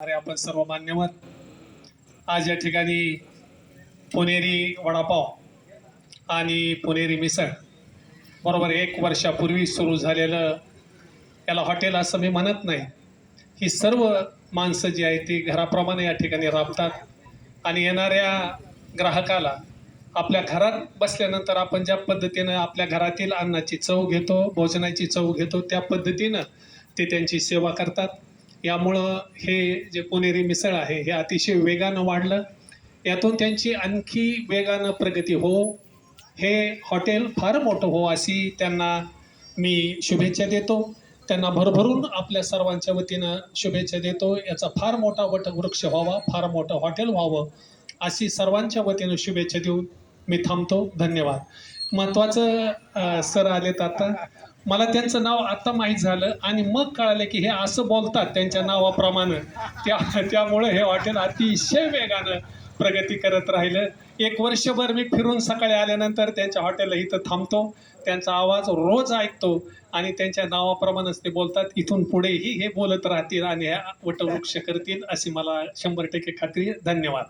अरे आपण सर्व मान्यवर आज या ठिकाणी पुणेरी वडापाव आणि पुणेरी मिसळ बरोबर 1 वर्षापूर्वी सुरू झालेलं याला हॉटेल असं मी म्हणत नाही. ही सर्व माणसं जी आहेत ती घराप्रमाणे या ठिकाणी राबतात आणि येणाऱ्या ग्राहकाला आपल्या घरात बसल्यानंतर आपण ज्या पद्धतीनं आपल्या घरातील अन्नाची चव घेतो, भोजनाची चव घेतो, त्या पद्धतीनं ते त्यांची सेवा करतात. यामुळं हे जे पुणेरी मिसळ आहे हे अतिशय वेगानं वाढलं. यातून त्यांची आणखी वेगानं प्रगती हो, हे हॉटेल फार मोठं हो अशी त्यांना मी शुभेच्छा देतो. त्यांना भरभरून आपल्या सर्वांच्या वतीनं शुभेच्छा देतो. याचा फार मोठा वटवृक्ष व्हावा, फार मोठं हॉटेल व्हावं अशी सर्वांच्या वतीनं शुभेच्छा देऊन मी थांबतो. धन्यवाद. महत्त्वाचं सर आलेत आता. मला त्यांचं नाव आता माहीत झालं आणि मग कळालं की हे असं बोलतात त्यांच्या नावाप्रमाणे. त्यामुळे हे हॉटेल अतिशय वेगानं प्रगती करत राहिलं. 1 वर्षभर मी फिरून सकाळी आल्यानंतर त्यांच्या हॉटेलला इथं थांबतो. त्यांचा आवाज रोज ऐकतो आणि त्यांच्या नावाप्रमाणेच ते बोलतात. इथून पुढेही हे बोलत राहतील आणि वटवृक्ष करतील अशी मला 100% खात्री आहे. धन्यवाद.